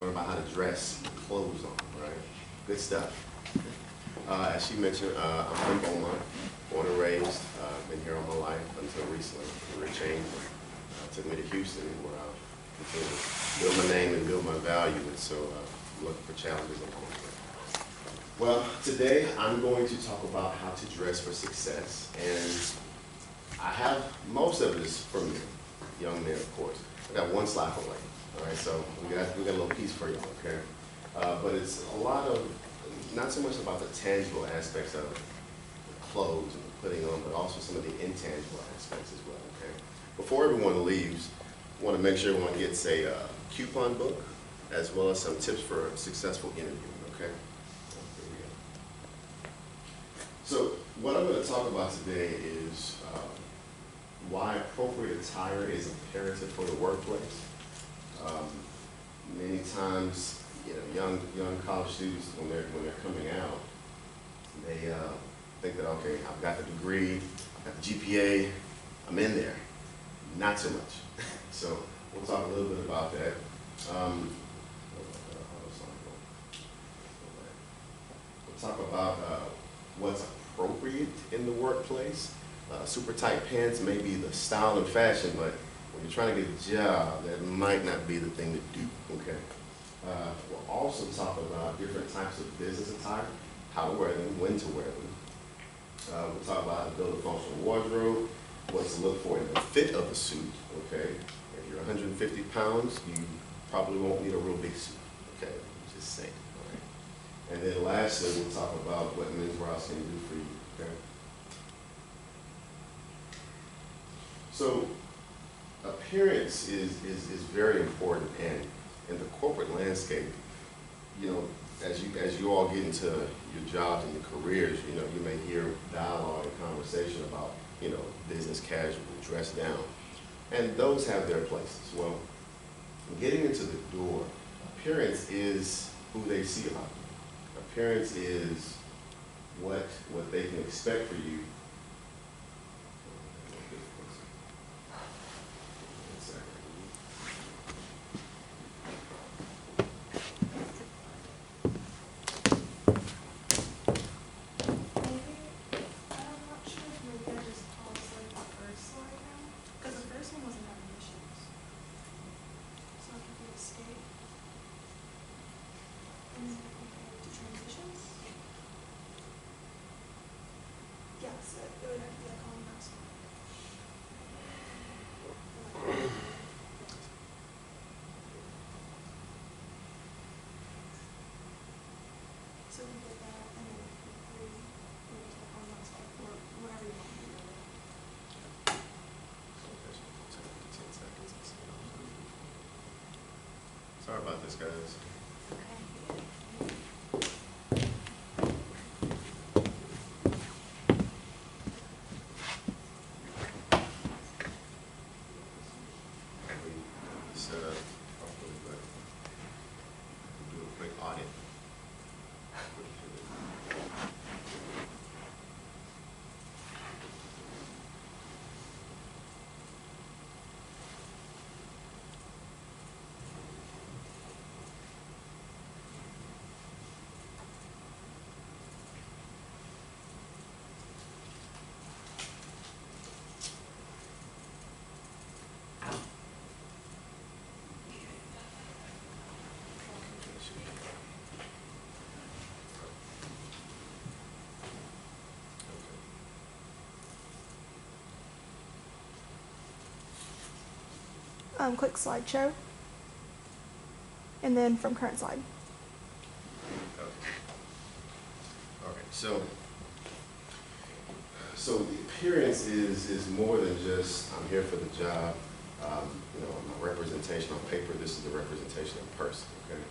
learn about how to dress with clothes on, right? Good stuff. As she mentioned, I'm from Beaumont, born and raised, been here all my life until recently. Career change took me to Houston, where I continue to build my name and build my value, and so I'm looking for challenges along the way. Well, today I'm going to talk about how to dress for success, and I have most of this from men, young men, of course. I got one slide away. All right, so we got a little piece for you, okay? But it's a lot of, not so much about the tangible aspects of the clothes and the putting on, but also some of the intangible aspects as well, okay? Before everyone leaves, I want to make sure everyone gets a coupon book as well as some tips for a successful interview, okay? Here we go. So what I'm going to talk about today is why appropriate attire is imperative for the workplace. Many times, young college students, when they're coming out, they think that, okay, I've got the degree, I've got the GPA, I'm in there. Not so much. So we'll talk a little bit about that. We'll talk about what's appropriate in the workplace. Super tight pants may be the style and fashion, but when you're trying to get a job, that might not be the thing to do, okay? We'll also talk about different types of business attire, how to wear them, when to wear them. We'll talk about how to build a functional wardrobe, what to look for in the fit of a suit, okay? If you're 150 pounds, you probably won't need a real big suit, okay? Just saying, all right? And then lastly, we'll talk about what Men's Rouse can do for you, okay? So, appearance is very important, and in the corporate landscape, as you all get into your jobs and your careers, you may hear dialogue and conversation about, business casual, dress down, and those have their places. Well, getting into the door, appearance is who they see about you. Appearance is what they can expect for you. So we did that, and then we went to the home house or whatever you want to do. Sorry about this, guys. Set up properly, but do a quick audit. Click slideshow, and then from current slide. Okay. All right. So the appearance is more than just I'm here for the job. My representation on paper. This is the representation in person. Okay.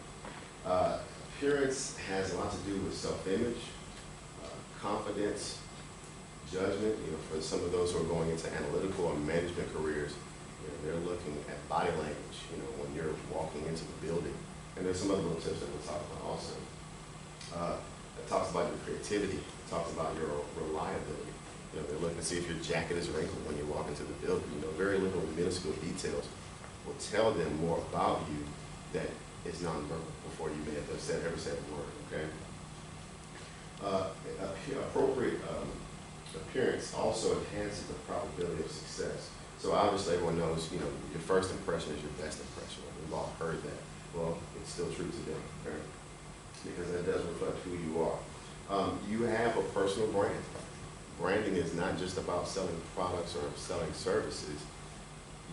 Appearance has a lot to do with self-image, confidence, judgment. For some of those who are going into analytical or management careers, they're looking at body language, when you're walking into the building. And there's some other little tips that we'll talk about also. It talks about your creativity. It talks about your reliability. They're looking to see if your jacket is wrinkled when you walk into the building. Very little minuscule details will tell them more about you that is nonverbal before you may have ever said a word, okay? Appropriate appearance also enhances the probability of success. So obviously everyone knows, you know, your first impression is your best impression. We've all heard that. Well, it's still true today, okay? Because that does reflect who you are. You have a personal brand. Branding is not just about selling products or selling services.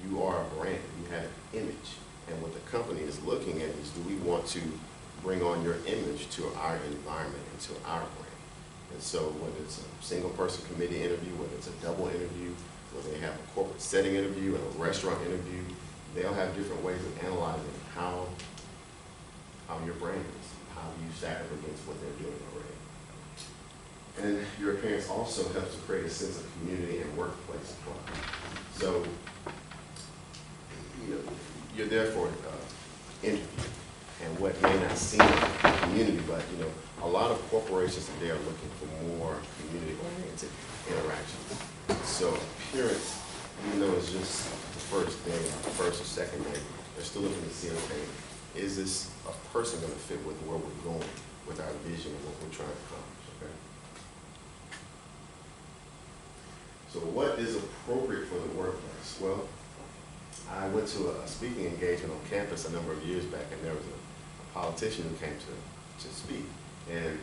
You are a brand. You have an image. And what the company is looking at is, do we want to bring on your image to our environment and to our brand? And so whether it's a single person committee interview, whether it's a double interview, whether they have a corporate setting interview and a restaurant interview, they'll have different ways of analyzing how your brand is, how you stack up against what they're doing already. And your appearance also helps to create a sense of community and workplace pride. So, you know, you're there for an interview, and what may not seem like a community, but you know, a lot of corporations today are looking for more community-oriented interactions. So appearance, even though it's just the first day, the first or second day, they're still looking to see, okay, is this a person going to fit with where we're going, with our vision and what we're trying to accomplish, okay? So what is appropriate for the workplace? Well, I went to a speaking engagement on campus a number of years back, and there was a politician who came to speak, and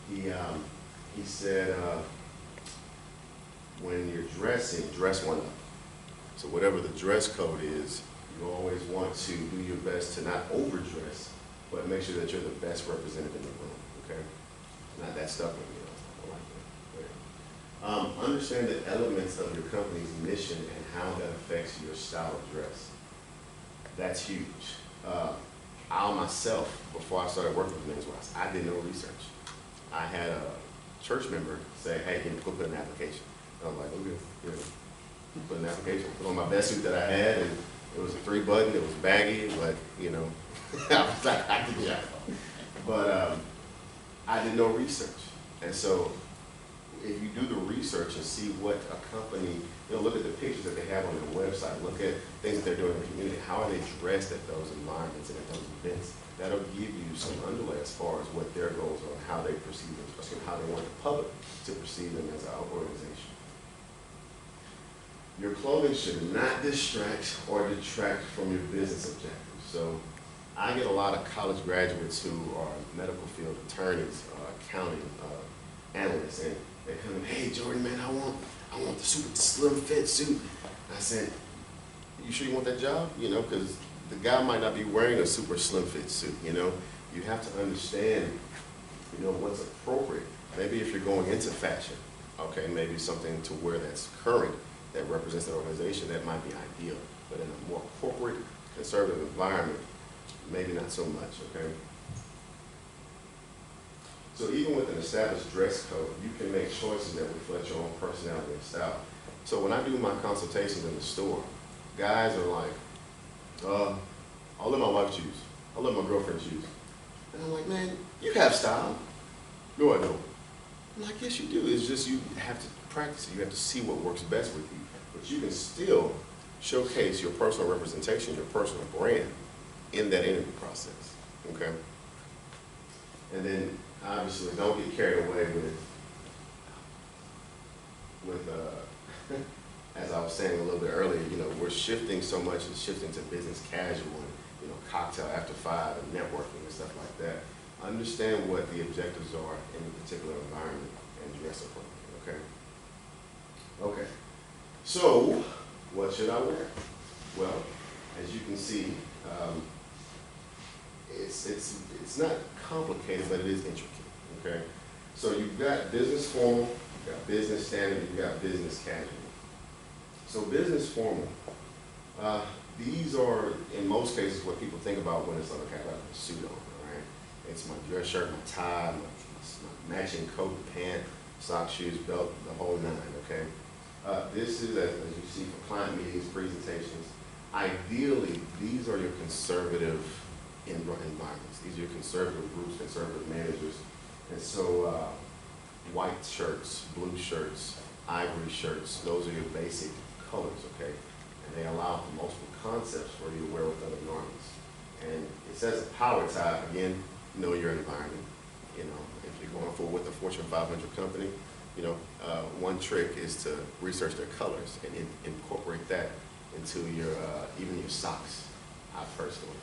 he said, when you're dressing, dress one up. So whatever the dress code is, you always want to do your best to not overdress, but make sure that you're the best representative in the room, okay? Not that stuff with me, I like that. Understand the elements of your company's mission and how that affects your style of dress. That's huge. I myself, before I started working with Men's Wise, I did no research. I had a church member say, hey, can you go put an application? And I'm like, okay, yeah. Put an application, put on my best suit that I had, and it was a 3-button, it was baggy, but, you know, I was like, I did that. But I did no research. And so if you do the research and see what a company, you know, look at the pictures that they have on their website, look at things that they're doing in the community, how are they dressed at those environments and at those events, that'll give you some underlay as far as what their goals are, how they perceive them, how they want the public to perceive them as our organization. Your clothing should not distract or detract from your business objectives. So I get a lot of college graduates who are medical field attorneys, accounting analysts, and they come in, hey Jordan, man, I want the super slim fit suit. I said, you sure you want that job? You know, because the guy might not be wearing a super slim fit suit, you know. You have to understand, you know, what's appropriate. Maybe if you're going into fashion, okay, maybe something to wear that's current, that represents the organization, that might be ideal. But in a more corporate, conservative environment, maybe not so much, okay? So even with an established dress code, you can make choices that reflect your own personality and style. So when I do my consultations in the store, guys are like, I'll let my wife choose. I'll let my girlfriend choose. And I'm like, man, you have style. No, I don't. I'm like, yes, you do. It's just you have to practice it. You have to see what works best with you. But you can still showcase your personal representation, your personal brand in that interview process, okay? And then, obviously, don't get carried away with as I was saying a little bit earlier, you know, we're shifting so much and shifting to business casual and, you know, cocktail after 5 and networking and stuff like that. Understand what the objectives are in a particular environment and dress appropriately, okay? Okay, so what should I wear? Well, as you can see, it's not complicated, but it is intricate, okay? So you've got business formal, you've got business standard, you've got business casual. So business formal, these are, in most cases, what people think about when it's like, okay, I got a suit on, right? It's my dress shirt, my tie, my matching coat, pant, socks, shoes, belt, the whole 9, okay? This is, as you see, for client meetings, presentations. Ideally, these are your conservative environments. These are your conservative groups, conservative managers. And so white shirts, blue shirts, ivory shirts, those are your basic colors, okay? And they allow for multiple concepts for you to wear with other garments. And it says a power tie, again, know your environment. You know, if you're going forward with a Fortune 500 company, you know, one trick is to research their colors and incorporate that into your, even your socks, I personally.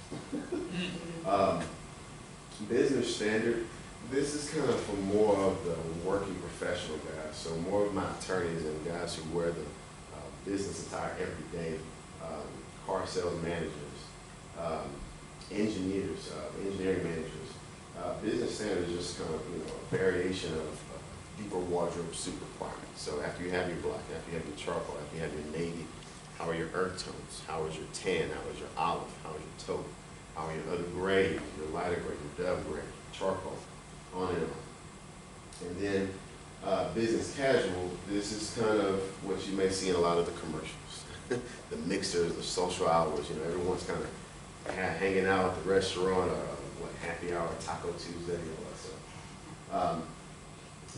Business standard, this is kind of for more of the working professional guys, so more of my attorneys and guys who wear the business attire every day, car sales managers, engineers, engineering managers. Business standard is just kind of, you know, a variation of deeper wardrobe suit requirements. So after you have your black, after you have your charcoal, after you have your navy, how are your earth tones? How is your tan? How is your olive? How is your taupe? How are your other grays, your lighter gray, your dove gray, charcoal, on and on. And then business casual, this is kind of what you may see in a lot of the commercials. The mixers, the social hours, you know, everyone's kind of hanging out at the restaurant or what, happy hour, Taco Tuesday, and all that stuff.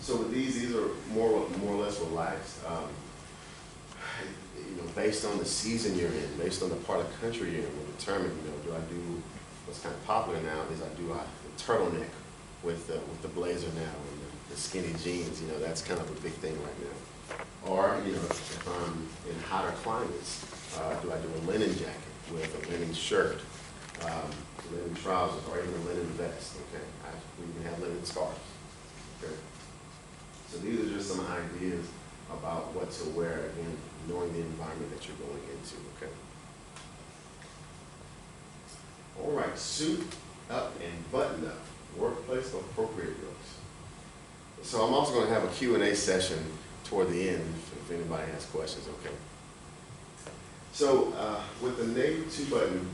So with these are more or less relaxed. You know, based on the season you're in, based on the part of the country you're in, will determine, you know, do I do what's kind of popular now is I do a turtleneck with the blazer now and the skinny jeans. You know, that's kind of a big thing right now. Or, you know, if I'm in hotter climates, do I do a linen jacket with a linen shirt, linen trousers, or even a linen vest? Okay, we even have linen scarves. Okay. So these are just some ideas about what to wear, again, knowing the environment that you're going into, okay? All right, suit up and button up, workplace appropriate looks. So I'm also going to have a Q&A session toward the end if anybody has questions, okay? So with the navy 2-button,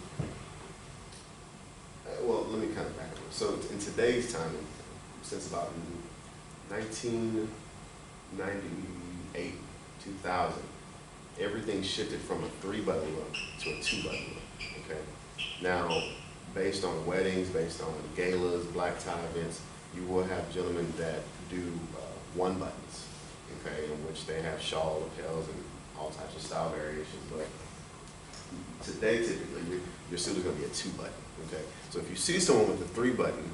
well, let me kind of back up. So in today's time, since about 1998, 2000, everything shifted from a 3-button look to a 2-button look, okay? Now, based on weddings, based on galas, black tie events, you will have gentlemen that do 1-buttons, okay, in which they have shawl lapels and all types of style variations. But today, typically, your suit is going to be a 2-button, okay? So if you see someone with a 3-button,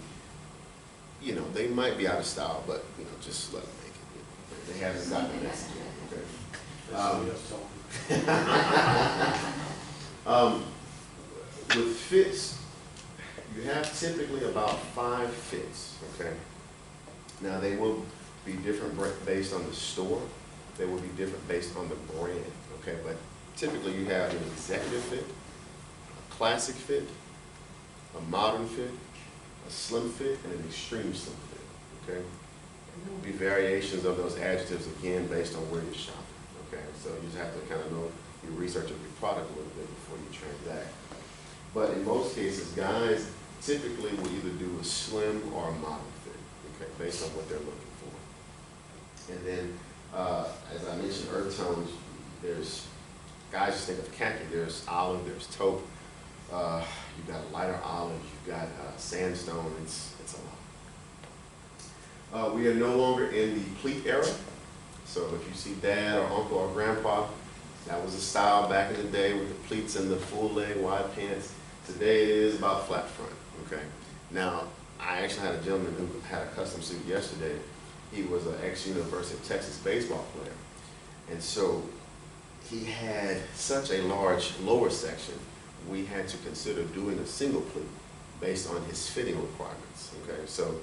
you know, they might be out of style, but, you know, just let them make it. You know, they haven't gotten the message yet, okay? With fits, you have typically about 5 fits, okay? Now, they will be different based on the store. They will be different based on the brand, okay? But typically, you have an executive fit, a classic fit, a modern fit, a slim fit, and an extreme slim fit, okay? And there will be variations of those adjectives, again, based on where you're shopping, okay? So you just have to kind of know your research of your product a little bit before you transact. But in most cases, guys typically will either do a slim or a modern fit, okay, based on what they're looking for. And then, as I mentioned, earth tones, there's, guys just think of khaki, there's olive, there's taupe, you've got a lighter olive, you've got sandstone, it's a lot. We are no longer in the pleat era, so if you see dad or uncle or grandpa, that was a style back in the day with the pleats and the full leg wide pants. Today it is about flat front, okay? Now, I actually had a gentleman who had a custom suit yesterday. He was an ex-University of Texas baseball player. And so he had such a large lower section, we had to consider doing a single pleat based on his fitting requirements, okay? So,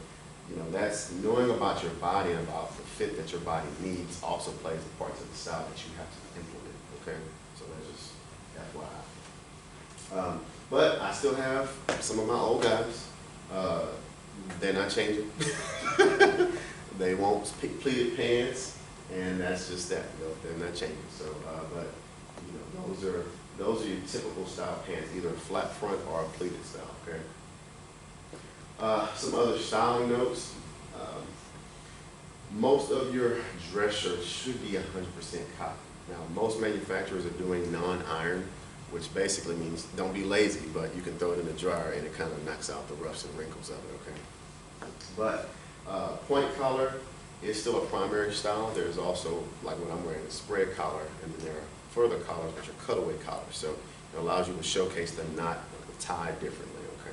you know, that's knowing about your body and about the fit that your body needs also plays a part to the style that you have to implement, okay? So that's just FYI. But I still have some of my old guys. They're not changing. They want pleated pants, and that's just that. They're not changing. So, but you know, those are your typical style pants, either a flat front or a pleated style. Okay. Some other styling notes. Most of your dress shirts should be 100% cotton. Now, most manufacturers are doing non-iron, which basically means don't be lazy, but you can throw it in the dryer and it kind of knocks out the roughs and wrinkles of it, okay? But point collar is still a primary style. There's also, like what I'm wearing, a spread collar, and then there are further collars which are cutaway collars. So it allows you to showcase the knot of the tie differently, okay?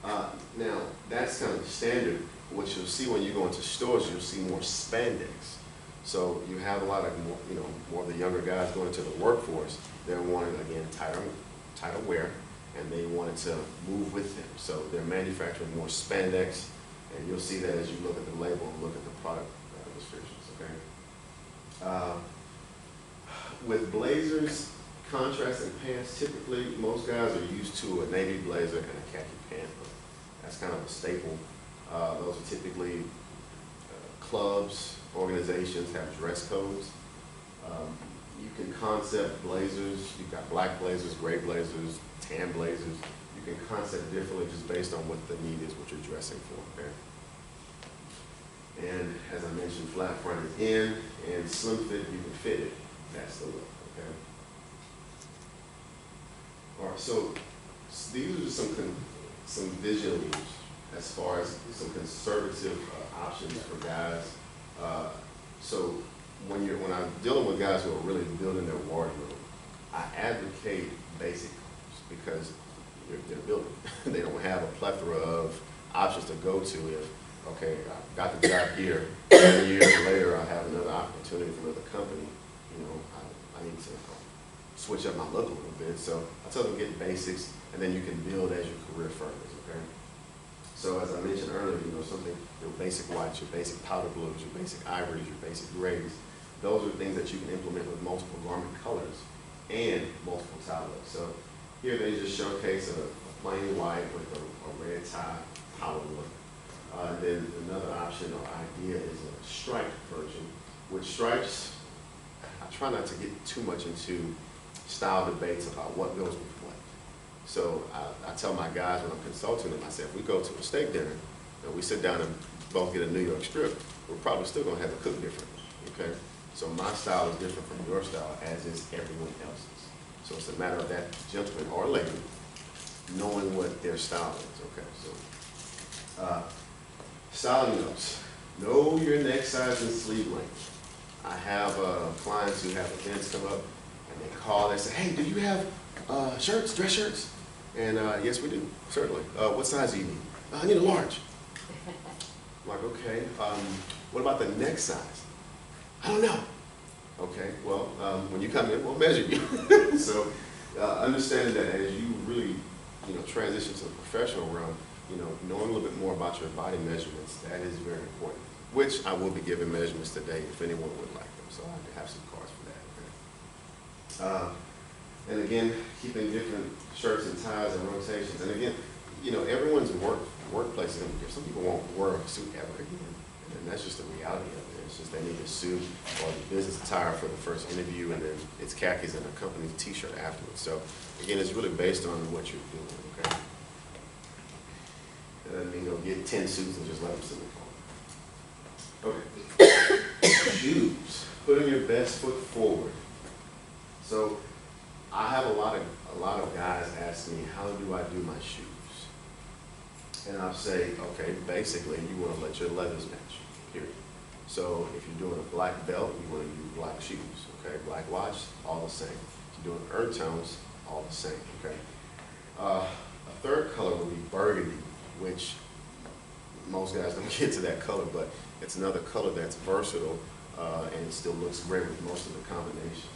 Now, that's kind of the standard. What you'll see when you go into stores, you'll see more spandex. So you have a lot of more, more of the younger guys going into the workforce. They're wanting, again, tighter wear, and they wanted to move with them. So they're manufacturing more spandex, and you'll see that as you look at the label and look at the product descriptions, okay? With blazers, contrasting pants, typically most guys are used to a navy blazer and a khaki pant. That's kind of a staple. Those are typically clubs, organizations have dress codes. You can concept blazers. You've got black blazers, gray blazers, tan blazers. You can concept differently just based on what the need is, what you're dressing for, okay? And as I mentioned, flat front is in, and slim fit, you can fit it. That's the look, okay? All right, so these are some visuals as far as some conservative options for guys. So when I'm dealing with guys who are really building their wardrobe, I advocate basic because they're building. They don't have a plethora of options to go to if, okay, I got the job here, 10 years later I have another opportunity from another company, I need to switch up my look a little bit. So I tell them get basics, and then you can build as your career furthers, okay? So as I mentioned earlier, something, your basic whites, your basic powder blues, your basic ivories, your basic grays, those are things that you can implement with multiple garment colors and multiple style looks. So here they just showcase a plain white with a red tie power look. Then another option or idea is a striped version. With stripes, I try not to get too much into style debates about what goes with what. So I tell my guys when I'm consulting them, I say, if we go to a steak dinner and we sit down and both get a New York strip, we're probably still gonna have to cook differently, okay? So my style is different from your style, as is everyone else's. So it's a matter of that gentleman or lady knowing what their style is, okay? So styling notes. Know your neck size and sleeve length. I have clients who have events come up and they call, they say, hey, do you have shirts, dress shirts? And yes, we do, certainly. What size do you need? I need a large. I'm like, okay, what about the neck size? I don't know. Okay, well, when you come in, we'll measure you. So understanding that as you really, transition to the professional realm, knowing a little bit more about your body measurements, that is very important, which I will be giving measurements today if anyone would like them. So I have some cards for that, okay? And again, keeping different shirts and ties and rotations. And again, everyone's workplace is going to be different. Some people won't wear a suit ever again. And that's just the reality of it. It's just they need a suit or the business attire for the first interview, and then it's khakis and a company t-shirt afterwards. So again, it's really based on what you're doing, okay? That doesn't mean go get 10 suits and just let them sit in the car. Okay. Shoes. Putting your best foot forward. So I have a lot of guys ask me, how do I do my shoes? And I'll say, okay, basically you want to let your leathers match, period. So if you're doing a black belt, you want to use black shoes, okay? Black watch, all the same. If you're doing earth tones, all the same, okay? A third color would be burgundy, which most guys don't get to that color, but it's another color that's versatile and it still looks great with most of the combinations.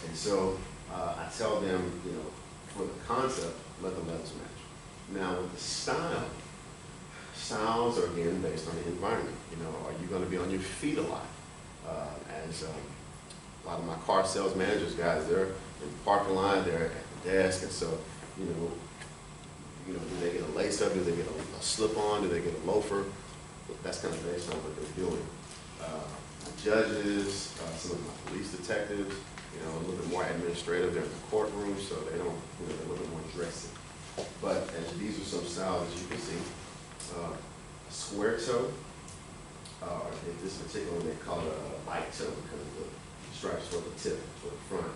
And so I tell them, for the concept, let the leathers match. Now with the style, styles are again based on the environment. Are you going to be on your feet a lot? As a lot of my car sales managers, guys, they're in the parking line, they're at the desk, and so, do they get a lace up? Do they get a slip on? Do they get a loafer? That's kind of based on what they're doing. Judges, some of my police detectives, a little bit more administrative. They're in the courtroom, so they don't, they're a little bit more dressy. But as these are some styles, as you can see, a square toe, in this particular one they call it a light toe because of the stripes for the tip, for the front.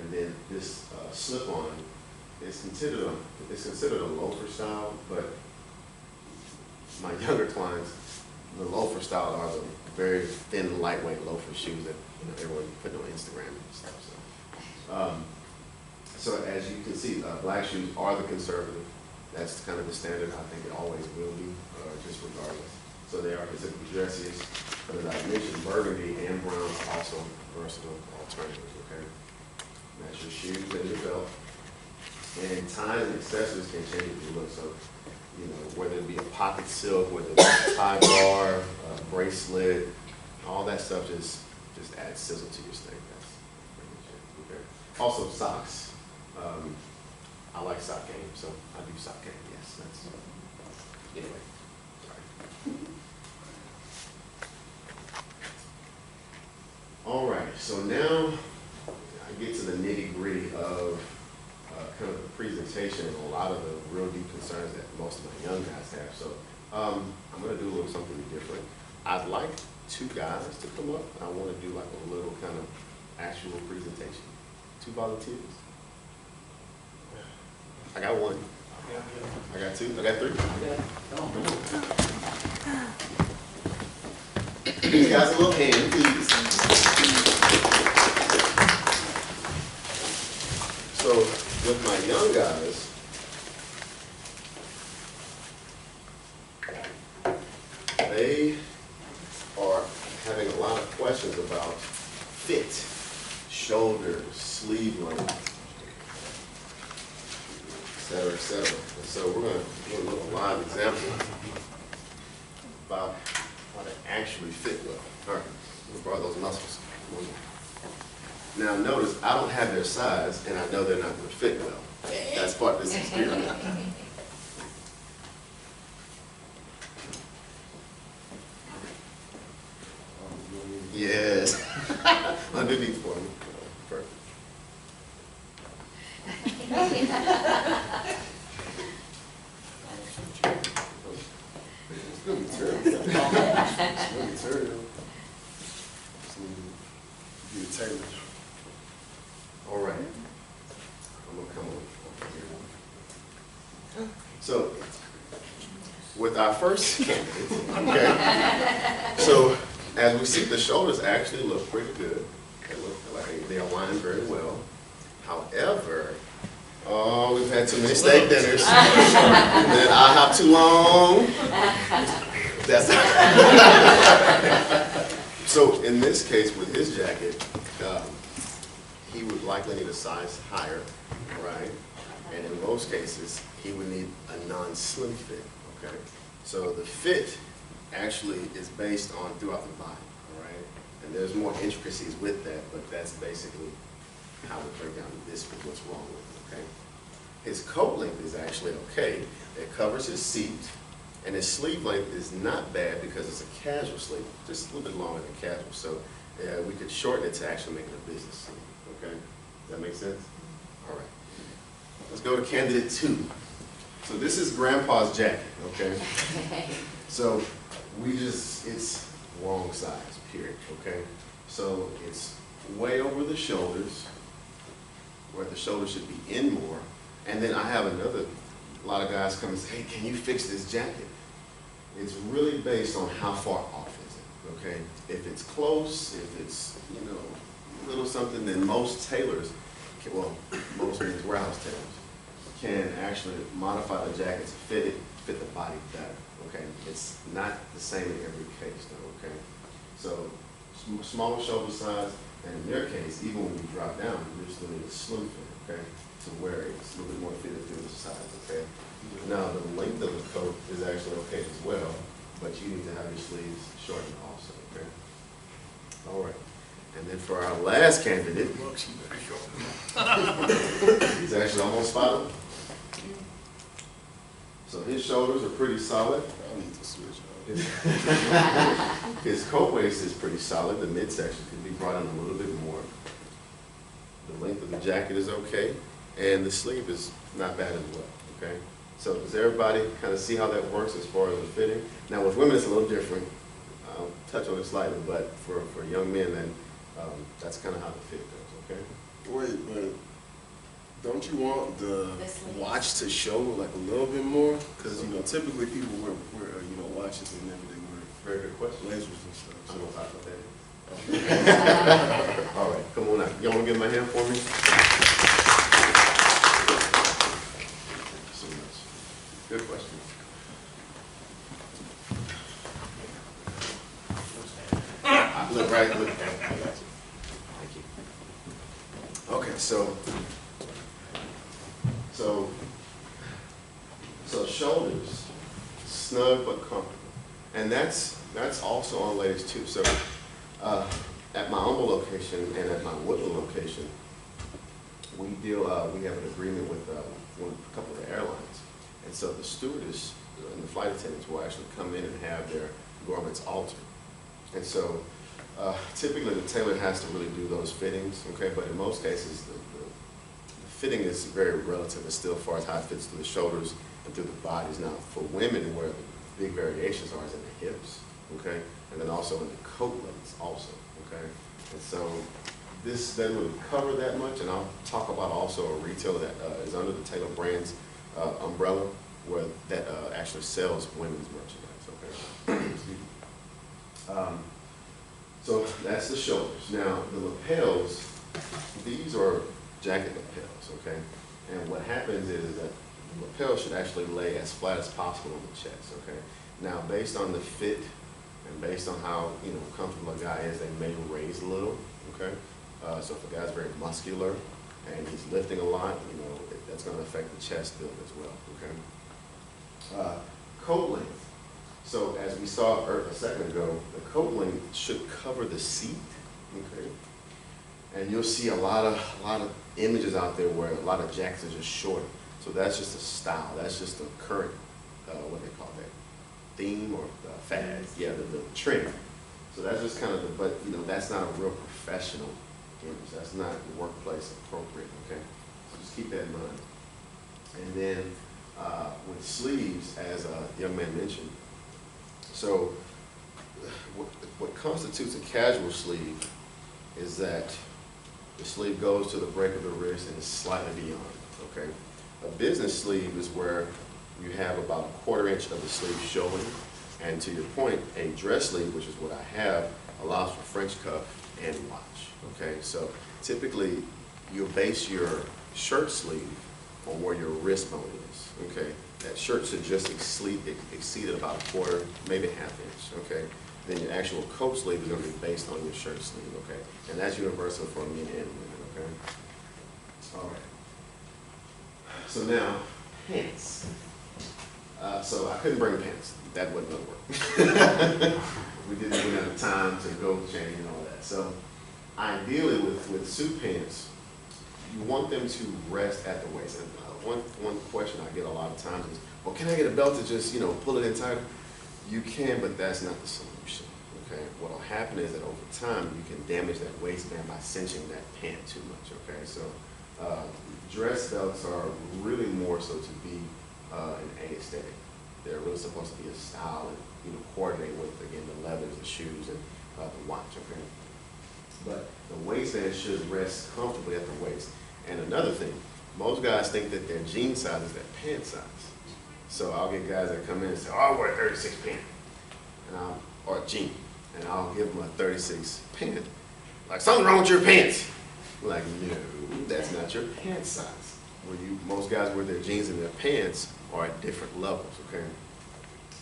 And then this slip-on is considered a loafer style, but my younger clients, the loafer style are the very thin, lightweight loafer shoes that everyone put on Instagram and stuff. So as you can see, black shoes are the conservative That's kind of the standard. I think it always will be, just regardless. So they are considered dresses, but as I mentioned, burgundy and brown are also versatile alternatives, okay? Match your shoes and your belt. And ties and accessories can change your look. So, you know, whether it be a pocket silk, whether it's a tie bar, a bracelet, all that stuff just adds sizzle to your stay. That's pretty much it. Okay. Also socks. I like sock game, so I do sock game. Yes, that's anyway. Sorry. All right. So now I get to the nitty gritty of kind of the presentation and a lot of the real deep concerns that most of my young guys have. So I'm going to do a little something different. I'd like 2 guys to come up. I want to do like a little kind of actual presentation. 2 volunteers. I got 1. I got 2. I got 3. These guys a little hand, please. So with my young guys, they are having a lot of questions about fit, shoulders, sleeve length, et cetera, et cetera. And so we're going to do a little live example about how to actually fit well. All right, we'll borrow those muscles. Now notice, I don't have their size, and I know they're not going to fit well. That's part of this experiment. Yes. Underneath for me. Perfect. It's going to be terrible. It's going to be terrible. It's going to be tailored. All right. I'm going to come over here. So, with our first candidate, okay, so as we see, the shoulders actually look pretty good. They look like they align very well. However, oh, we've had too many steak dinners. And then I have too long. That's so in this case, with his jacket, he would likely need a size higher, right? And in most cases, he would need a non-slim fit, okay? So the fit actually is based on throughout the body, all right? And there's more intricacies with that, but that's basically how we break down this with what's wrong with it, okay? His coat length is actually okay. It covers his seat, and his sleeve length is not bad because it's a casual sleeve, just a little bit longer than casual. So we could shorten it to actually make it a business sleeve, okay? Does that make sense? All right. Let's go to candidate 2. So this is Grandpa's jacket, okay? So it's wrong size, period, okay? So it's way over the shoulders, where the shoulders should be in more. And then I have a lot of guys come and say, hey, can you fix this jacket? It's really based on how far off is it, okay? If it's close, if it's, you know, a little something, then most tailors, well, most men's warehouse tailors, can actually modify the jacket to fit the body better, okay? It's not the same in every case, though, okay? So smaller shoulder size, and in their case, even when you drop down, you're still need a slim fit, okay? To where it's a little bit more fitted through the size, okay? Now, the length of the coat is actually okay as well, but you need to have your sleeves shortened also, okay? All right. And then for our last candidate, he's actually almost spot on. So his shoulders are pretty solid. I need to switch. His coat waist is pretty solid. The midsection can be brought in a little bit more. The length of the jacket is okay, and the sleeve is not bad as well, okay? So does everybody kind of see how that works as far as the fitting? Now with women it's a little different. I'll touch on it slightly, but for young men, then that's kind of how the fit goes, okay? Wait, but don't you want the watch to show like a little bit more? Because, you know, typically people wear you know, watches and never they wear Very good question. lasers and stuff. I'm going to talk about that. All right, come on out. Y'all want to give my hand for me? So much. so shoulders, snug but comfortable. And that's also on ladies too. So at my Humble location and at my Woodland location, we have an agreement with a couple of the airlines. And so the stewardess and the flight attendants will actually come in and have their garments altered. And so typically the tailor has to really do those fittings, okay? But in most cases, the fitting is very relative as still far as how it fits through the shoulders and through the bodies. Now, for women, where the big variations are is in the hips, okay? And then also in the coat lengths also, okay? And so this doesn't really cover that much, and I'll talk about also a retailer that is under the Taylor Brands umbrella, where that actually sells women's merchandise, okay? Excuse me. So that's the shoulders. Now, the lapels, these are jacket lapels, okay? And what happens is that the lapel should actually lay as flat as possible on the chest, okay? Now, based on the fit and based on how, comfortable a guy is, they may raise a little, okay? So if a guy's very muscular and he's lifting a lot, that's going to affect the chest build as well, okay? Coat length. So as we saw a second ago, the coat length should cover the seat, okay? And you'll see a lot of images out there where a lot of jackets are just short. So that's just a style. That's just a current, what they call that, theme or fad. Yeah, the trend. So that's just kind of but that's not a real professional image. That's not workplace appropriate, okay? So just keep that in mind. And then with sleeves, as a young man mentioned, so what constitutes a casual sleeve is that the sleeve goes to the break of the wrist and is slightly beyond, okay? A business sleeve is where you have about a 1/4 inch of the sleeve showing, and to your point, a dress sleeve, which is what I have, allows for French cuff and watch, okay? So typically, you'll base your shirt sleeve on where your wrist bone is, okay? That shirt should just exceed about a 1/4, maybe a 1/2 inch, okay? Then your actual coat sleeve is going to be based on your shirt sleeve, okay? And that's universal for men and women, okay? All right. So now, pants. So I couldn't bring pants. That wasn't going to work. We didn't have time to go change and all that. So ideally with suit pants, you want them to rest at the waist. And one question I get a lot of times is, well, can I get a belt to just, pull it in tighter? You can, but that's not the solution, okay? What will happen is that over time, you can damage that waistband by cinching that pant too much, okay? So dress belts are really more so to be an aesthetic. They're really supposed to be a style and, coordinate with, again, the leathers, the shoes, and the watch, okay? But the waistband should rest comfortably at the waist. And another thing, most guys think that their jean size is their pant size. So I'll get guys that come in and say, oh, I wear a 36 pant, or a jean, and I'll give them a 36 pant. Like, something's wrong with your pants. I'm like, no, that's not your pant size. Most guys wear their jeans and their pants are at different levels, okay?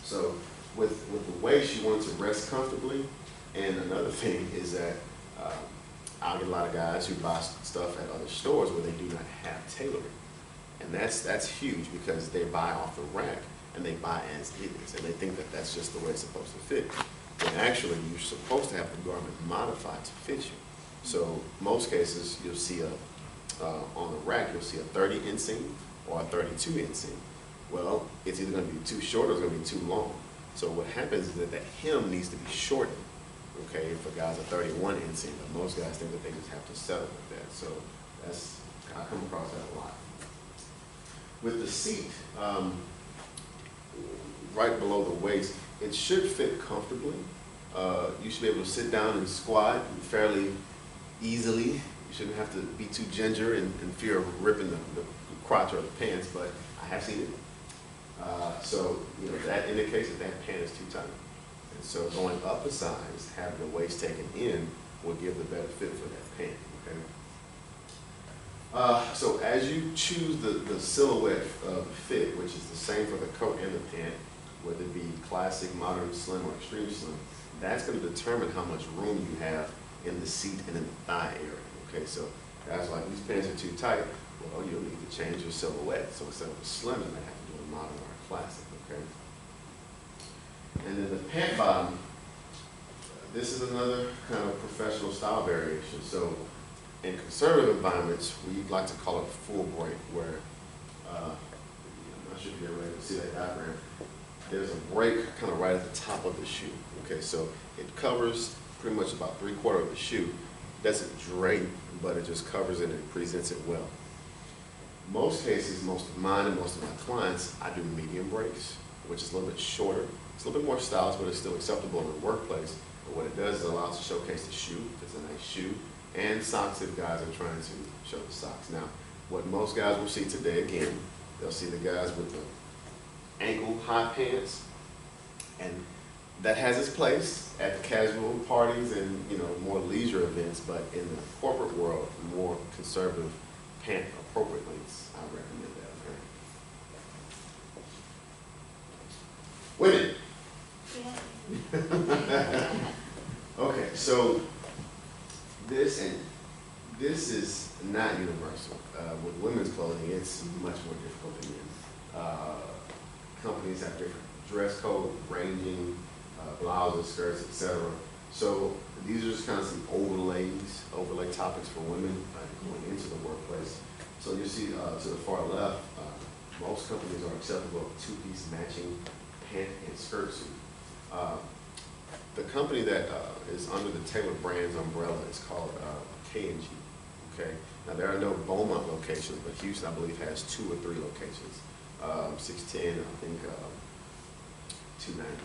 So with the waist, you want it to rest comfortably. And another thing is that I'll get a lot of guys who buy stuff at other stores where they do not have tailoring. And that's huge because they buy off the rack and they buy as it is. And they think that that's just the way it's supposed to fit. But actually, you're supposed to have the garment modified to fit you. So most cases, you'll see on the rack, you'll see a 30 inseam or a 32 inseam. Well, it's either going to be too short or it's going to be too long. So what happens is that hem needs to be shortened. Okay, if a guy's a 31 inseam, but most guys think that they just have to settle with that. So I come across that a lot. With the seat, right below the waist, it should fit comfortably. You should be able to sit down and squat fairly easily. You shouldn't have to be too ginger and fear of ripping the crotch or the pants, but I have seen it. So that indicates that that pant is too tight. And so going up a size, having the waist taken in, will give the better fit for that pant, okay? So as you choose the silhouette of the fit, which is the same for the coat and the pant, whether it be classic, modern, slim, or extreme slim, that's going to determine how much room you have in the seat and in the thigh area, okay? So Guys are like, these pants are too tight. Well, you'll need to change your silhouette. So instead of a slim, you may have to do a modern or a classic, okay? And then the pant bottom, this is another kind of professional style variation. So in conservative environments, we like to call it a full break, where, I'm not sure if you're able to see that diagram. There's a break kind of right at the top of the shoe. Okay, so it covers pretty much about 3/4 of the shoe. It doesn't drape, but it just covers it and presents it well. Most cases, most of mine and most of my clients, I do medium breaks, which is a little bit shorter. It's a little bit more stylish, but it's still acceptable in the workplace. But what it does is it allows to showcase the shoe, if it's a nice shoe, and socks if guys are trying to show the socks. Now, what most guys will see today, again, they'll see the guys with the ankle high pants, and that has its place at the casual parties and, you know, more leisure events, but in the corporate world, more conservative pant appropriate lengths, I recommend that, okay? Women. Yeah. Okay, so this is not universal. With women's clothing, it's much more difficult than men's. Companies have different dress code, ranging, blouses, skirts, etc. So these are just kind of some overlay topics for women going into the workplace. So you see to the far left, most companies are acceptable of two-piece matching pant and skirt suit. The company that is under the Taylor Brands umbrella is called K&G. Okay. Now there are no Beaumont locations, but Houston, I believe, has 2 or 3 locations. 610, I think 290.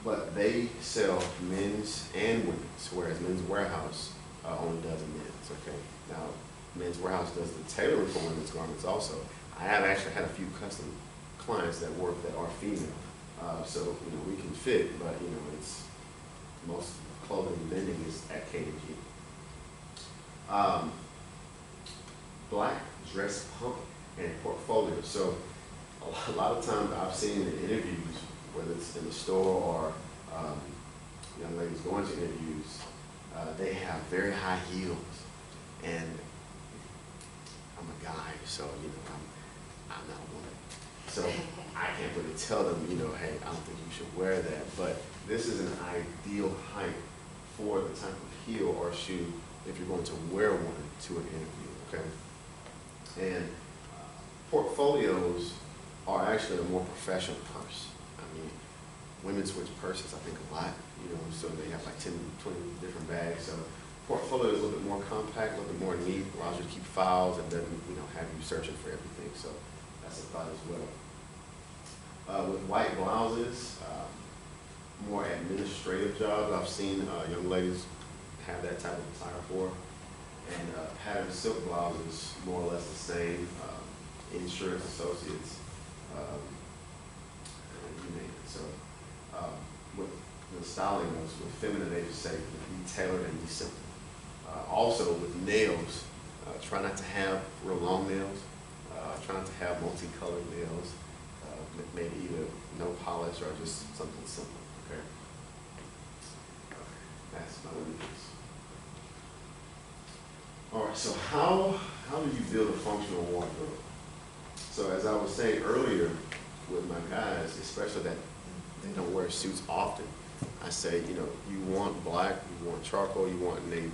But they sell men's and women's, whereas Men's Warehouse only does men's. Okay. Now Men's Warehouse does the tailoring for women's garments also. I have actually had a few custom clients that work that are female. So, you know, we can fit, but, you know, it's most clothing vending is at K&G. Black dress pump and portfolio. So a lot of times I've seen in interviews, whether it's in the store or young ladies going to interviews, they have very high heels. And I'm a guy, so, you know, I'm not a woman. So I can't really tell them, you know, hey, I don't think you should wear that. But this is an ideal height for the type of heel or shoe if you're going to wear one to an interview, okay? And portfolios are actually a more professional purse. I mean, women switch purses, I think, a lot, you know, so they have like 10, 20 different bags. So portfolio is a little bit more compact, a little bit more neat, allows you to keep files and doesn't, you know, have you searching for everything. So that's a thought as well. With white blouses, more administrative jobs, I've seen young ladies have that type of attire for. And patterned silk blouses, more or less the same. Insurance associates, you name it. So with the styling notes, with feminine, they just say be tailored and be simple. Also with nails, try not to have real long nails. Try not to have multicolored nails. Maybe either no polish or just something simple, okay? That's my limits. All right, so how do you build a functional wardrobe? So as I was saying earlier with my guys, especially that they don't wear suits often, I say, you know, you want black, you want charcoal, you want navy.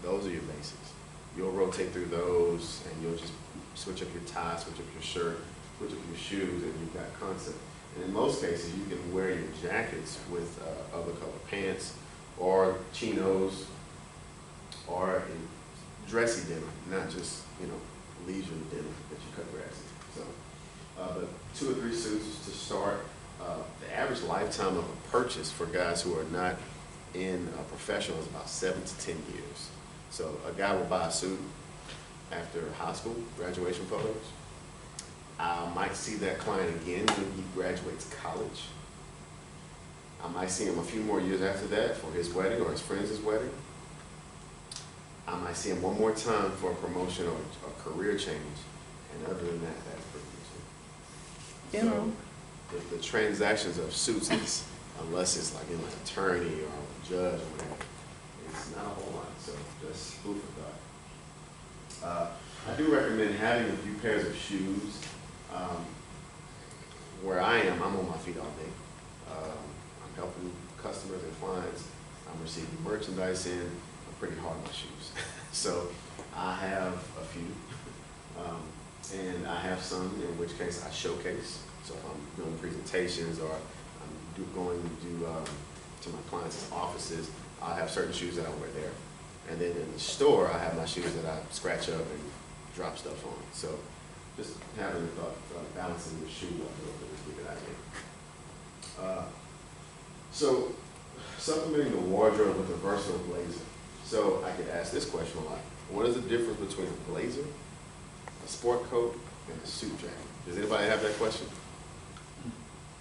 Those are your basics. You'll rotate through those and you'll just switch up your tie, switch up your shirt, switch up your shoes, and you've got concept. And in most cases, you can wear your jackets with other color pants or chinos or a dressy denim, not just, you know, leisure denim that you cut grass in. So, but 2 or 3 suits to start. The average lifetime of a purchase for guys who are not in a professional is about 7 to 10 years. So a guy will buy a suit after high school, graduation photos. I might see that client again when he graduates college. I might see him a few more years after that for his wedding or his friend's wedding. I might see him one more time for a promotion or a career change. And other than that, that's pretty much it. You know. So the transactions of suits, is, unless it's like in an attorney or a judge or whatever, it's not a whole lot. So just food for thought. I do recommend having a few pairs of shoes. Where I am, I'm on my feet all day. I'm helping customers and clients. I'm receiving merchandise in. I'm pretty hard on my shoes. So I have a few. And I have some in which case I showcase. So if I'm doing presentations or I'm going to my clients' offices, I have certain shoes that I wear there. And then in the store, I have my shoes that I scratch up and drop stuff on. So just having the thought, balancing the shoe up a little bit is a good idea. So supplementing the wardrobe with a versatile blazer. So I get asked this question a lot. What is the difference between a blazer, a sport coat, and a suit jacket? Does anybody have that question?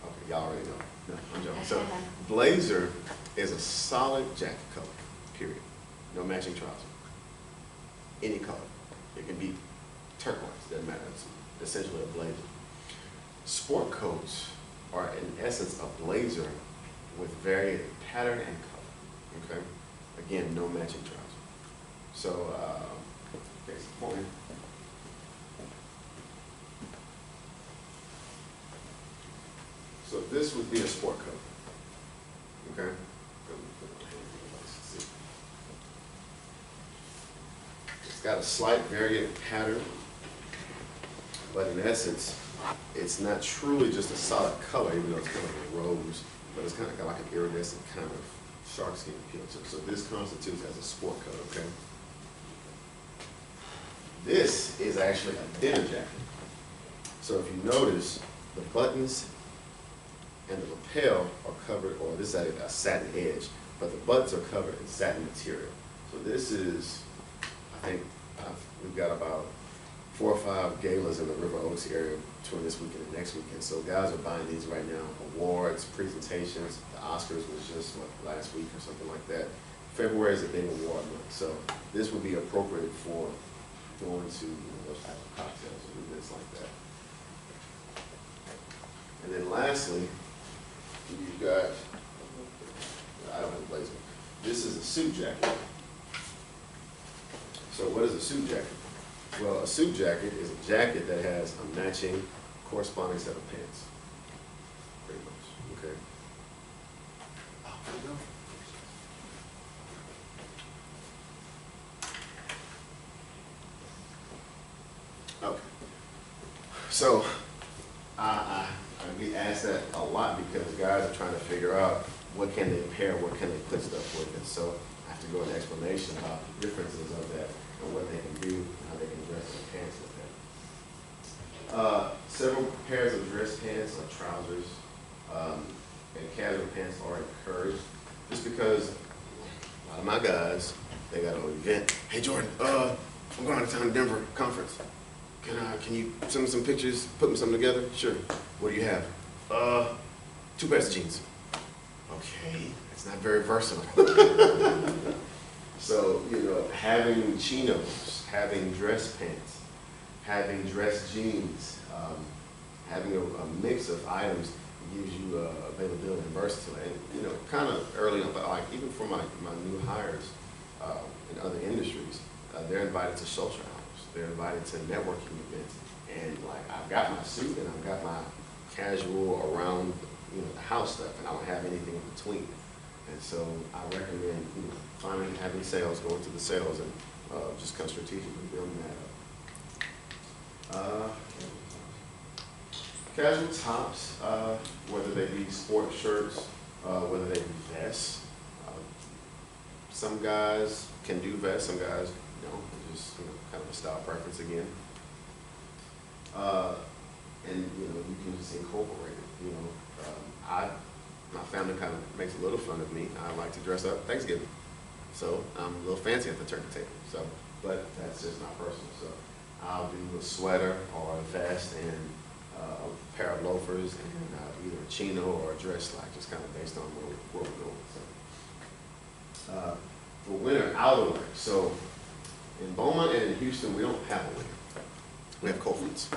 Okay, y'all already know. No, I'm joking. So blazer is a solid jacket color, period. No matching trousers. Any color. It can be turquoise, doesn't matter. It's essentially a blazer. Sport coats are in essence a blazer with varied pattern and color. Okay? Again, no matching trousers. So, case in point. So this would be a sport coat. Okay? It's got a slight variant pattern, but in essence, it's not truly just a solid color, even though it's kind of a rose, but it's kind of got like an iridescent kind of shark skin appeal to it. So this constitutes as a sport coat, okay? This is actually a dinner jacket. So if you notice, the buttons and the lapel are covered, or this is a satin edge, but the buttons are covered in satin material. So this is, I think, we've got about 4 or 5 galas in the River Oaks area between this weekend and next weekend. So guys are buying these right now. Awards, presentations, the Oscars was just last week or something like that. February is a big award month. So this would be appropriate for going to those type of cocktails or events like that. And then lastly, you've got, I don't have a blazer. This is a suit jacket. So what is a suit jacket? Well, a suit jacket is a jacket that has a matching corresponding set of pants. Pretty much, okay? Oh, there we go. Okay. So, I get asked that a lot because guys are trying to figure out what can they pair, what can they put stuff with. And so I have to go into explanation about the differences of that and what they can do and how they can dress their pants with that. Several pairs of dress pants or trousers and casual pants are encouraged just because a lot of my guys, they got an event. Hey Jordan, I'm going out of town to Denver conference. Can you send me some pictures, put me something together? Sure. What do you have? 2 pairs of jeans. Okay, it's not very versatile. So, you know, having chinos, having dress pants, having dress jeans, having a mix of items gives you availability and versatility. And, you know, kind of early on, but like even for my new hires in other industries, they're invited to social hours. They're invited to networking events, and like I've got my suit and I've got my casual around, you know, the house stuff, and I don't have anything in between. And so I recommend, you know, finding, having sales, going to the sales, and just kind of strategically building that up. Casual tops, whether they be sport shirts, whether they be vests. Some guys can do vests, some guys don't. Just, you know, kind of a style preference again. And you know, you can just incorporate it. You know, my family kind of makes a little fun of me. I like to dress up Thanksgiving, so I'm a little fancy at the turkey table. So, but that's just not personal. So I'll do a sweater or a vest and a pair of loafers and either a chino or a dress slack, just kind of based on where we're going. So for winter outerwear, so in Beaumont and in Houston, we don't have a winter. We have cold fronts.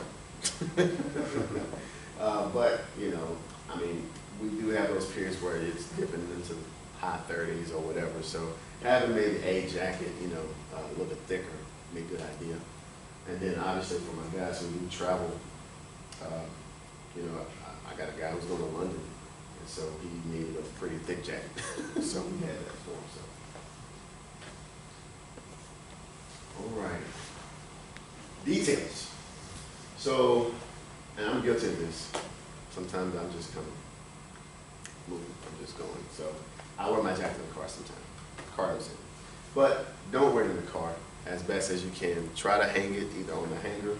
But, you know, I mean, we do have those periods where it's dipping into high 30s or whatever. So having maybe a jacket, you know, a little bit thicker be a good idea. And then obviously for my guys who do travel, you know, I got a guy who's going to London, and so he needed a pretty thick jacket, so we had that for him. So, all right, details. So, and I'm guilty of this. Sometimes I'm just kind of moving. I'm just going. So I wear my jacket in the car sometimes. Car doesn't. But don't wear it in the car as best as you can. Try to hang it either on the hanger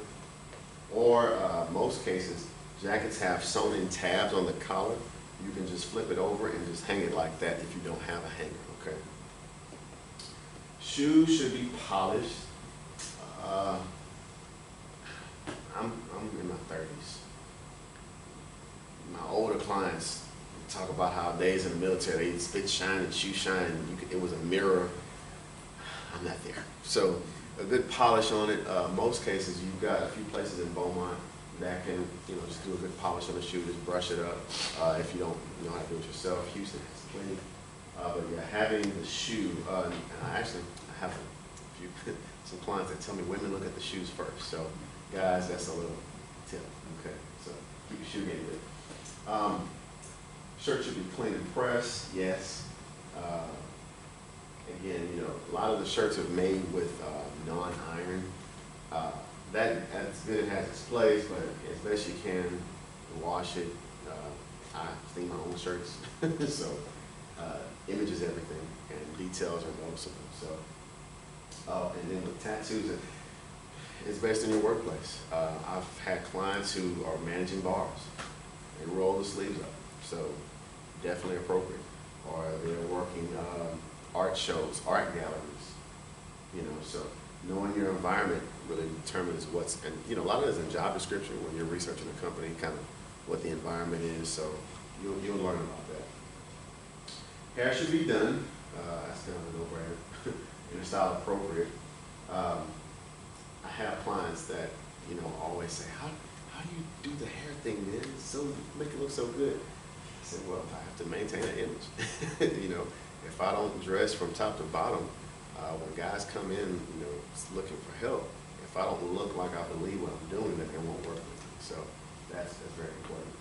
or most cases, jackets have sewn in tabs on the collar. You can just flip it over and just hang it like that if you don't have a hanger, okay? Shoes should be polished. I'm in my 30s. My older clients talk about how days in the military, they spit shine and shoe shine. It was a mirror. I'm not there. So a good polish on it. Most cases, you've got a few places in Beaumont that can, you know, just do a good polish on the shoe, just brush it up. If you don't know how to do it yourself, Houston has plenty. But yeah, having the shoe, and I have a few, some clients that tell me women look at the shoes first. So guys, that's a little tip, okay? So keep your shoe game good. Shirt should be clean and pressed, yes. Again, you know, a lot of the shirts are made with non-iron. That's good, it has its place, but as best you can, wash it. I clean my own shirts, so image is everything, and details are noticeable. So, and then with tattoos, it's based on your workplace. I've had clients who are managing bars. They roll the sleeves up, so definitely appropriate. Or they're working art shows, art galleries, you know, so knowing your environment really determines what's, and you know, a lot of it is in job description when you're researching a company, kind of what the environment is, so you'll learn about that. Hair should be done, that's kind of a no-brainer, in a style appropriate. I have clients that, you know, always say, how do you do the hair thing, man? It's so, make it look so good. I said, well, I have to maintain an image. You know, if I don't dress from top to bottom, when guys come in, you know, looking for help, if I don't look like I believe what I'm doing, then they won't work with me. So that's very important.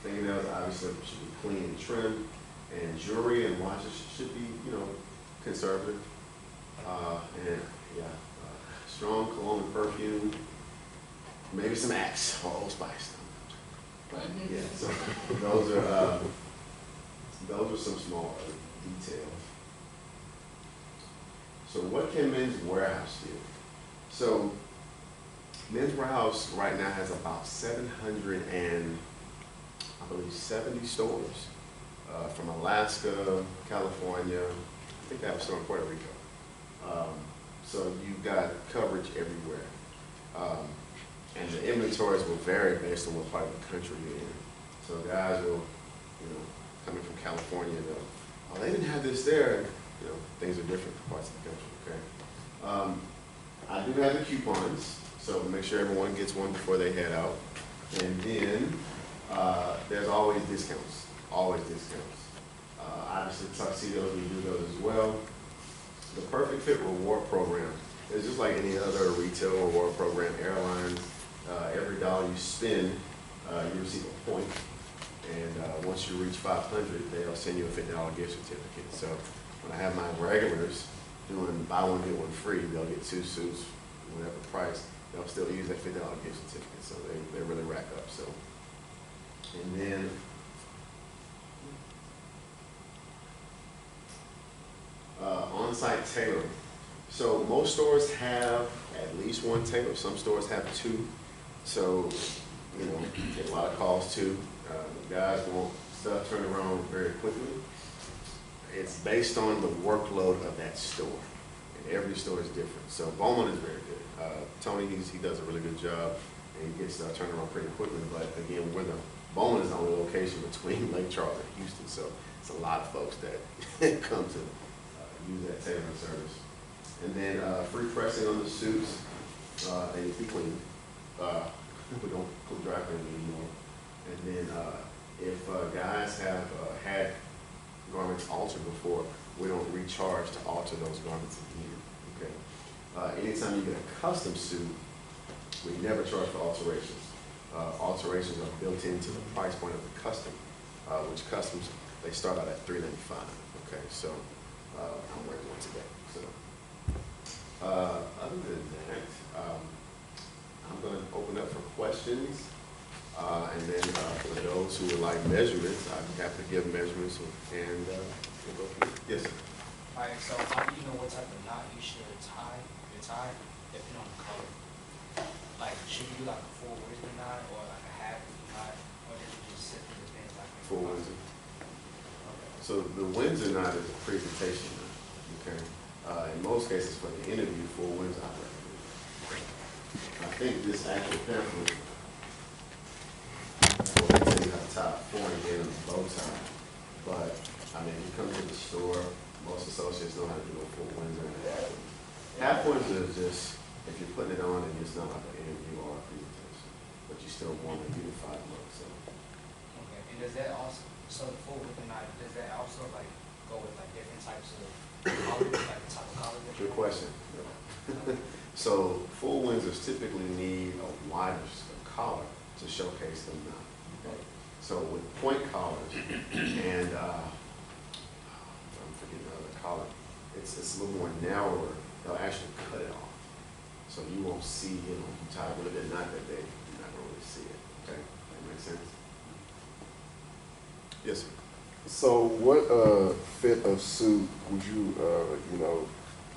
Fingernails obviously should be clean and trimmed, and jewelry and watches should be, you know, conservative. And yeah, strong cologne and perfume, maybe some Axe or Old Spice. But yeah, so those are some small details. So what can Men's Wearhouse do? So Men's Wearhouse right now has about 770 stores, from Alaska, California. I think they have a store in Puerto Rico. So you've got coverage everywhere. And the inventories will vary based on what part of the country you're in. So guys will, you know, coming from California, they'll, oh, they didn't have this there. You know, things are different for parts of the country, okay? I do have the coupons, so make sure everyone gets one before they head out. And then there's always discounts, always discounts. Obviously tuxedos, we do those as well. The Perfect Fit Reward Program is just like any other retail reward program. Airlines, every dollar you spend, you receive a point. And once you reach 500, they'll send you a $50 gift certificate. So when I have my regulars doing buy one, get one free, they'll get 2 suits, whatever price, they'll still use that $50 gift certificate. So they really rack up. So, and then on-site tailoring. So most stores have at least one tailor. Some stores have 2. So, you know, get a lot of calls too. Guys want stuff turned around very quickly. It's based on the workload of that store. And every store is different. So Beaumont is very good. Tony, he does a really good job, and he gets stuff turned around pretty quickly. But again, Beaumont is the only location between Lake Charles and Houston. So it's a lot of folks that come to use that tailoring service. And then free pressing on the suits, they need to be cleaned. We don't put dry cleaning anymore. And then if guys have had garments altered before, we don't recharge to alter those garments again. Okay. Anytime you get a custom suit, we never charge for alterations. Alterations are built into the price point of the custom, which customs, they start out at $395. Okay, so I'm wearing one today. So other than that, I'm going to open up for questions. And then for those who would like measurements, I'm happy to give measurements, and we'll go from there. Yes, sir. All right, so how do you know what type of knot you should tie, depending on the color? Like, should you do like a full Windsor knot, or like a half knot, or does it just simply depend like Full Windsor. Okay. So the Windsor knot is a presentation knot, okay? In most cases for the interview, full Windsor I recommend. I think this actual pamphlet will tell you how to tie a 4 and get a bow tie. But, I mean, you come to the store, most associates know how to do a full Windsor and a half Windsor. Half Windsor is just, if you're putting it on and it's not like an interview or a presentation, but you still want a unified look, so. Okay, and does that also, so the full Windsor knot, does that also like go with like different types of colors, like the type of color that Good question. So full Windsors typically need a wider collar to showcase the knot. Okay? So with point collars and I'm forgetting the other collar, it's a little more narrower. They'll actually cut it off, so you won't see, you tie it with a knot that day. You're not going to really see it. Okay, that makes sense. Yes, sir. So what fit of suit would you,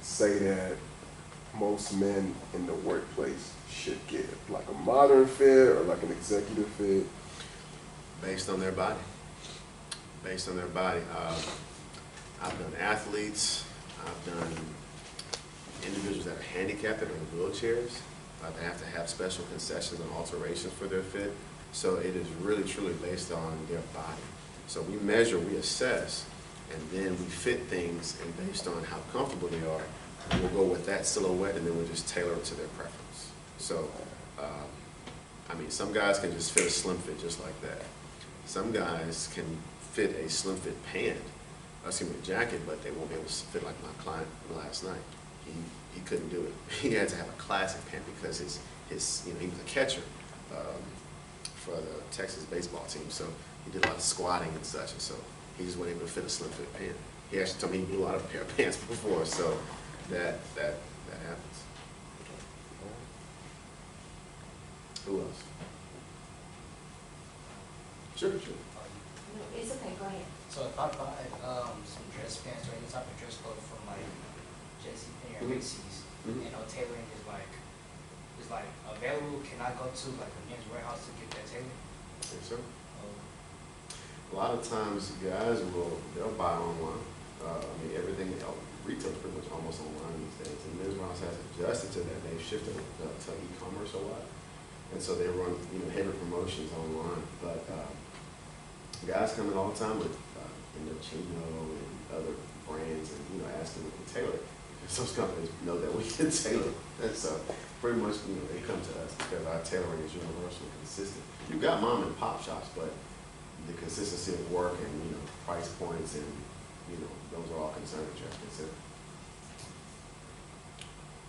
say that most men in the workplace should get? Like a modern fit or like an executive fit? Based on their body. Based on their body. I've done athletes. I've done individuals that are handicapped that are in wheelchairs. They have to have special concessions and alterations for their fit. So it is really, truly based on their body. So we measure, we assess, and then we fit things, and based on how comfortable they are, we'll go with that silhouette, and then we'll just tailor it to their preference. So, I mean, some guys can just fit a slim fit just like that. Some guys can fit a slim fit pant, jacket, but they won't be able to fit like my client last night. He couldn't do it. He had to have a classic pant because he was a catcher for the Texas baseball team, so he did a lot of squatting and such, and so he just wasn't able to fit a slim fit pant. He actually told me he blew out a pair of pants before, so that happens. Who else? Sure. No, it's okay, go ahead. So if I buy some dress pants or any type of dress clothes from like JCPenney or Macy's, and tailoring is like available, can I go to like a men's warehouse to get that tailored? Yes, sir. A lot of times guys they'll buy online. I mean, everything retail is pretty much almost online these days. And Men's Warehouse has adjusted to that. They've shifted to e-commerce a lot. And so they run heavy promotions online. But guys come in all the time with Indochino and other brands and asking if we can tailor it. Because those companies know that we can tailor it. And so pretty much they come to us because our tailoring is universal and consistent. You've got mom and pop shops, but the consistency of work and price points and those are all concerns that you have to consider.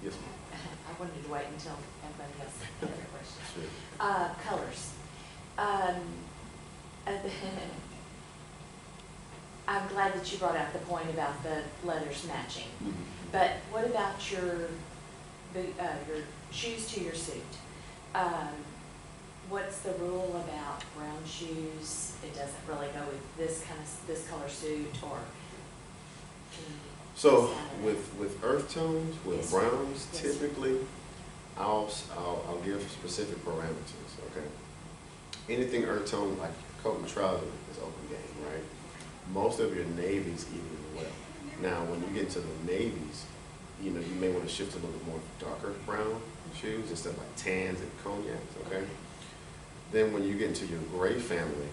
Yes, ma'am. I wanted to wait until everybody else had their questions. Sure. Colors. I'm glad that you brought out the point about the leathers matching. But what about your shoes to your suit? What's the rule about brown shoes? It doesn't really go with this color suit, or can you So expand on that? with earth tones, with Yes, sir. browns, Yes, sir. typically, I'll give specific parameters. Okay. Anything earth tone like coat and trouser is open game, right? Most of your navies even well. Now, when you get into the navies, you may want to shift a little bit more darker brown shoes instead of like tans and cognacs. Okay. Then when you get into your gray family,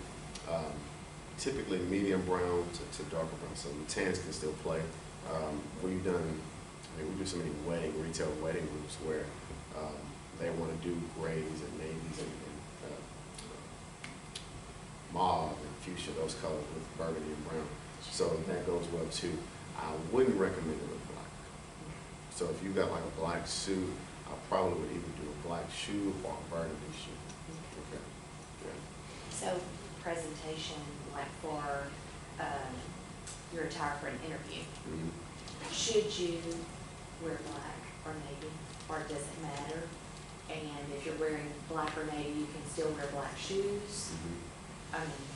typically medium brown to darker brown. So the tans can still play. We do so many retail wedding groups where they want to do grays and navies and mauve and fuchsia, those colors with burgundy and brown. So that goes well too. I wouldn't recommend it with black. So if you got like a black suit, I probably would either do a black shoe or a burgundy shoe. Okay. Yeah. So presentation, like for, your attire for an interview, Mhm. should you wear black or navy, or does it matter? And if you're wearing black or navy, you can still wear black shoes? Mhm. I mean,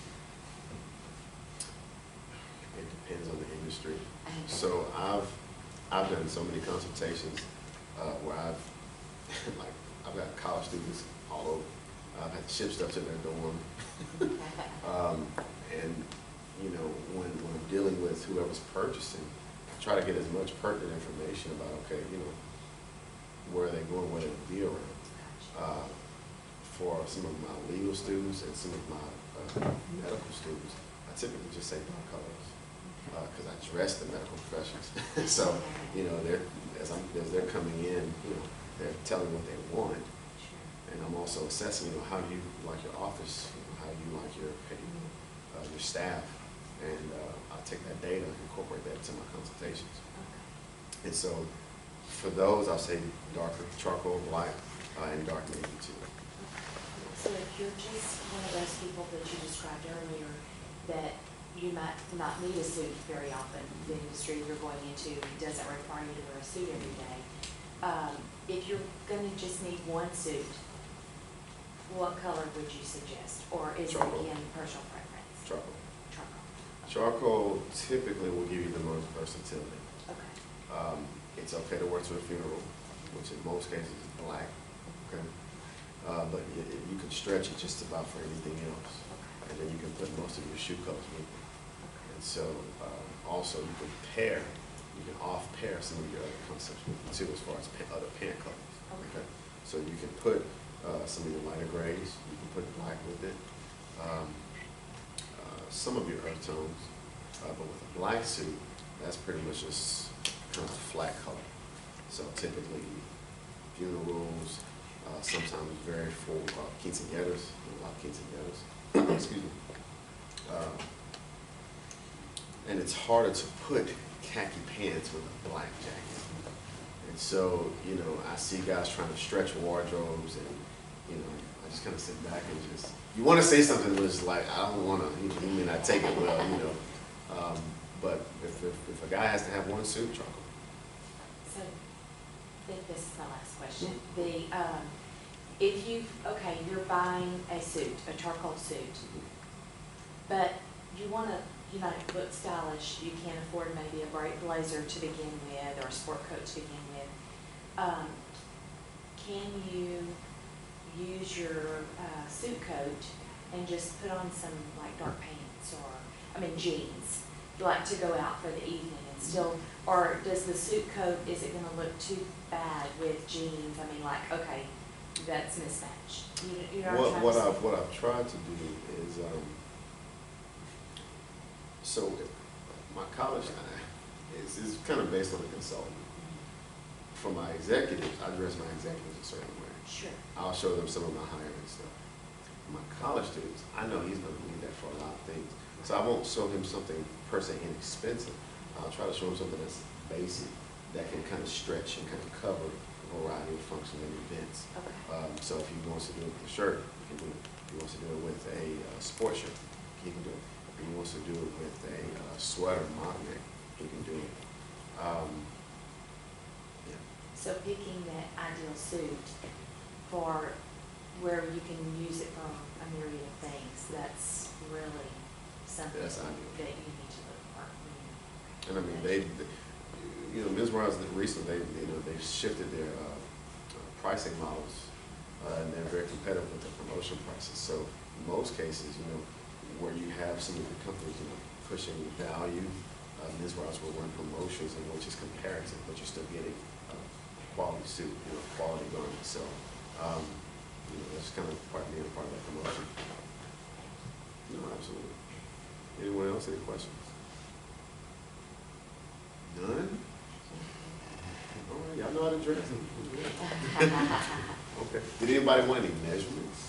It depends on the industry. I think- So I've done so many consultations where like I've got college students all over. I've had to ship stuff to their dorm. And you know, when I'm dealing with whoever's purchasing, I try to get as much pertinent information about, okay, you know, where are they going, where they will be around. For some of my legal students and some of my medical students, I typically just say dark colors. Because I dress the medical professionals. So, you know, as they're coming in, you know, they're telling what they want. Sure. And I'm also assessing, you know, how do you like your office, you know, how do you like your staff. And I'll take that data and incorporate that into my consultations. Okay. And so for those, I'll say darker charcoal, black, and dark navy too. So if you're just one of those people that you described earlier, that you might not need a suit very often, the industry you're going into doesn't require you to wear a suit every day. If you're gonna just need one suit, what color would you suggest? Or is it Charcoal. again personal preference? Charcoal. Charcoal. Charcoal typically will give you the most versatility. Okay. It's okay to wear to a funeral, which in most cases is black, okay? But you can stretch it just about for anything else. And then you can put most of your shoe colors with it. And so also you can off-pair some of your other concepts with it too, as far as other pant colors. Okay. So you can put some of your lighter grays, you can put black with it, some of your earth tones, but with a black suit, that's pretty much just kind of a flat color. So typically funerals, sometimes very full quinceañeras, a lot of quinceañeras, excuse me. And it's harder to put khaki pants with a black jacket. And so, you know, I see guys trying to stretch wardrobes and, you know, I just kind of sit back and just, you want to say something that was like, I don't want to, you may not take it well, you know. But if a guy has to have one suit, charcoal. So, I think this is my last question. If you're buying a suit, a charcoal suit, but you want to, you might look stylish, you can't afford maybe a bright blazer to begin with or a sport coat to begin with, can you use your suit coat and just put on some like dark pants or, jeans, like to go out for the evening and still, or does the suit coat, is it gonna look too bad with jeans? Okay, that's mismatched. You know what I'm trying to say? What I've tried to do is, so my college time is kind of based on the consultant. For my executives, I dress my executives a certain way. Sure. I'll show them some of my higher end stuff. My college students, I know he's gonna need that for a lot of things. So I won't show him something per se inexpensive. I'll try to show him something that's basic, that can kind of stretch and kind of cover a variety of functions and events. Okay. So if he wants to do it with a shirt, he can do it. If he wants to do it with a sports shirt, he can do it. If he wants to do it with a sweater, mock neck, he can do it. Yeah. So picking that ideal suit for where you can use it for a myriad of things, that's really something That's ideal. that you need to look for. And I mean, you know, Ms. Rouse recently, they've shifted their pricing models, and they're very competitive with their promotion prices. So in most cases, you know, where you have some of the companies, you know, pushing value, Ms. Rouse will run promotions in which is comparative, but you're still getting a quality suit, you know, quality garment. So, you know, that's kind of being a part of that promotion. No, absolutely. Anyone else, any questions? None? All right, y'all know how to dress. Okay. Did anybody want any measurements?